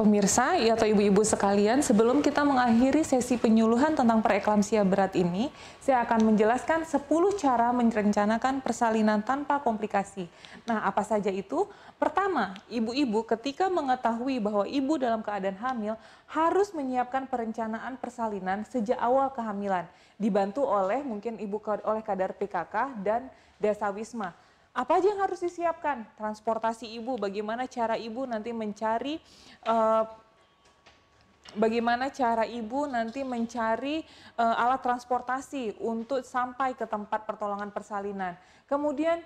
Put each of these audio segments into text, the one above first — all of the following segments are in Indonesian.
Pemirsa atau ibu-ibu sekalian, sebelum kita mengakhiri sesi penyuluhan tentang preeklamsia berat ini, saya akan menjelaskan 10 cara merencanakan persalinan tanpa komplikasi. Nah, apa saja itu? Pertama, ibu-ibu ketika mengetahui bahwa ibu dalam keadaan hamil harus menyiapkan perencanaan persalinan sejak awal kehamilan, dibantu oleh mungkin oleh kadar PKK dan Dasawisma. Apa aja yang harus disiapkan? Transportasi ibu, bagaimana cara ibu nanti mencari alat transportasi untuk sampai ke tempat pertolongan persalinan. Kemudian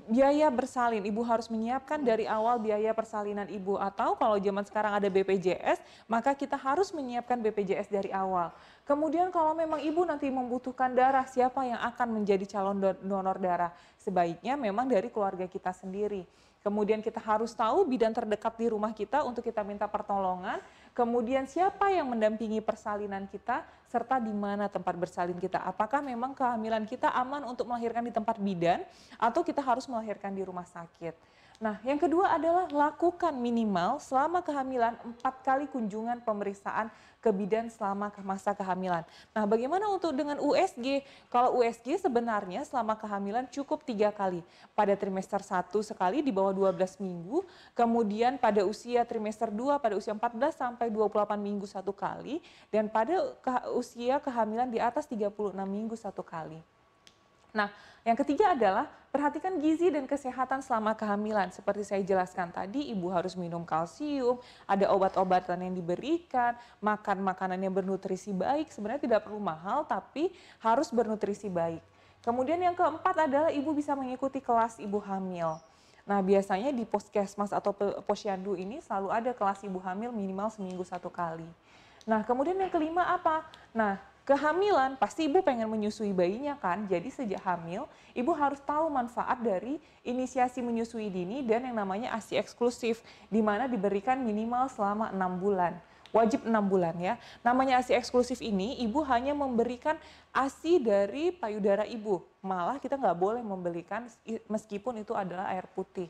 biaya bersalin, ibu harus menyiapkan dari awal biaya persalinan ibu, atau kalau zaman sekarang ada BPJS, maka kita harus menyiapkan BPJS dari awal. Kemudian kalau memang ibu nanti membutuhkan darah, siapa yang akan menjadi calon donor darah? Sebaiknya memang dari keluarga kita sendiri. Kemudian kita harus tahu bidan terdekat di rumah kita untuk kita minta pertolongan. Kemudian siapa yang mendampingi persalinan kita, serta di mana tempat bersalin kita. Apakah memang kehamilan kita aman untuk melahirkan di tempat bidan, atau kita harus melahirkan di rumah sakit. Nah, yang kedua adalah lakukan minimal selama kehamilan 4 kali kunjungan pemeriksaan ke bidan selama masa kehamilan. Nah, bagaimana untuk dengan USG? Kalau USG sebenarnya selama kehamilan cukup 3 kali. Pada trimester 1 sekali di bawah 12 minggu, kemudian pada usia trimester 2 pada usia 14 sampai 28 minggu 1 kali, dan pada usia kehamilan di atas 36 minggu 1 kali. Nah, yang ketiga adalah perhatikan gizi dan kesehatan selama kehamilan. Seperti saya jelaskan tadi, ibu harus minum kalsium, ada obat-obatan yang diberikan, makan makanan yang bernutrisi baik. Sebenarnya tidak perlu mahal, tapi harus bernutrisi baik. Kemudian yang keempat adalah ibu bisa mengikuti kelas ibu hamil. Nah, biasanya di Puskesmas atau Posyandu ini selalu ada kelas ibu hamil minimal seminggu 1 kali. Nah, kemudian yang kelima apa? Nah, kehamilan, pasti ibu pengen menyusui bayinya kan, jadi sejak hamil, ibu harus tahu manfaat dari inisiasi menyusui dini dan yang namanya ASI eksklusif, di mana diberikan minimal selama 6 bulan. Wajib 6 bulan ya. Namanya ASI eksklusif ini, ibu hanya memberikan ASI dari payudara ibu. Malah kita nggak boleh memberikan meskipun itu adalah air putih.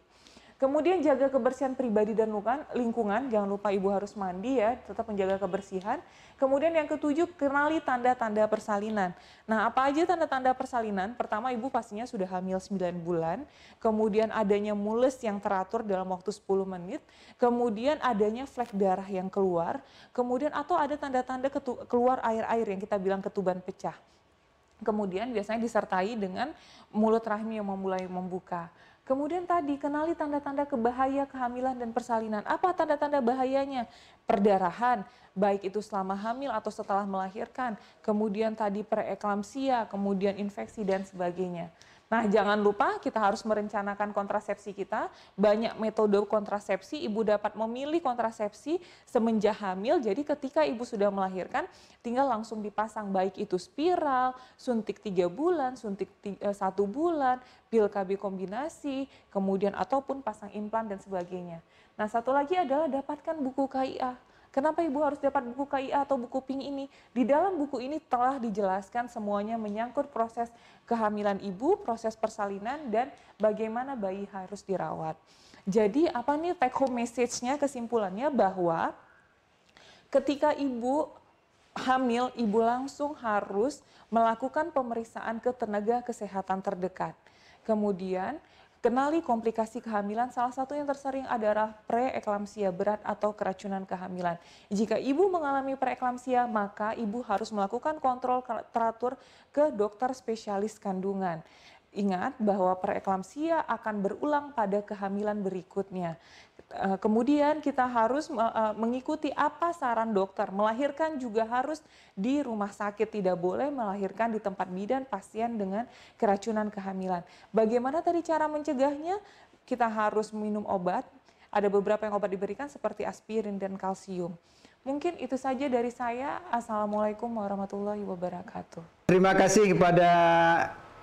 Kemudian jaga kebersihan pribadi dan lingkungan, jangan lupa ibu harus mandi ya, tetap menjaga kebersihan. Kemudian yang ketujuh, kenali tanda-tanda persalinan. Nah, apa aja tanda-tanda persalinan? Pertama, ibu pastinya sudah hamil 9 bulan, kemudian adanya mules yang teratur dalam waktu 10 menit, kemudian adanya flek darah yang keluar, kemudian atau ada tanda-tanda keluar air-air yang kita bilang ketuban pecah. Kemudian biasanya disertai dengan mulut rahim yang mulai membuka. Kemudian tadi, kenali tanda-tanda kebahaya kehamilan dan persalinan. Apa tanda-tanda bahayanya? Perdarahan, baik itu selama hamil atau setelah melahirkan. Kemudian tadi preeklamsia, kemudian infeksi dan sebagainya. Nah, jangan lupa kita harus merencanakan kontrasepsi kita. Banyak metode kontrasepsi, ibu dapat memilih kontrasepsi semenjak hamil. Jadi ketika ibu sudah melahirkan, tinggal langsung dipasang, baik itu spiral, suntik 3 bulan, suntik 1 bulan, pil KB kombinasi, kemudian ataupun pasang implan dan sebagainya. Nah, satu lagi adalah dapatkan buku KIA. Kenapa ibu harus dapat buku KIA atau buku PING ini? Di dalam buku ini telah dijelaskan semuanya menyangkut proses kehamilan ibu, proses persalinan, dan bagaimana bayi harus dirawat. Jadi apa nih take home message-nya, kesimpulannya bahwa ketika ibu hamil, ibu langsung harus melakukan pemeriksaan ke tenaga kesehatan terdekat. Kemudian kenali komplikasi kehamilan, salah satu yang tersering adalah preeklamsia berat atau keracunan kehamilan. Jika ibu mengalami preeklamsia, maka ibu harus melakukan kontrol teratur ke dokter spesialis kandungan. Ingat bahwa preeklamsia akan berulang pada kehamilan berikutnya. Kemudian kita harus mengikuti apa saran dokter. Melahirkan juga harus di rumah sakit, tidak boleh melahirkan di tempat bidan pasien dengan keracunan kehamilan. Bagaimana tadi cara mencegahnya? Kita harus minum obat. Ada beberapa yang obat diberikan seperti aspirin dan kalsium. Mungkin itu saja dari saya. Assalamualaikum warahmatullahi wabarakatuh. Terima kasih kepada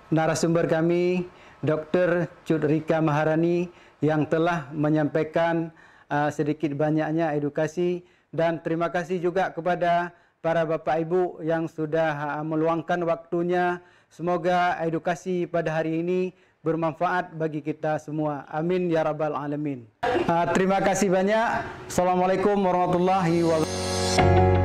narasumber kami, Dr. Cudrika Maharani, yang telah menyampaikan sedikit banyaknya edukasi, dan terima kasih juga kepada para Bapak Ibu yang sudah meluangkan waktunya. Semoga edukasi pada hari ini bermanfaat bagi kita semua. Amin ya rabbal alamin. Terima kasih banyak. Assalamualaikum warahmatullahi wabarakatuh.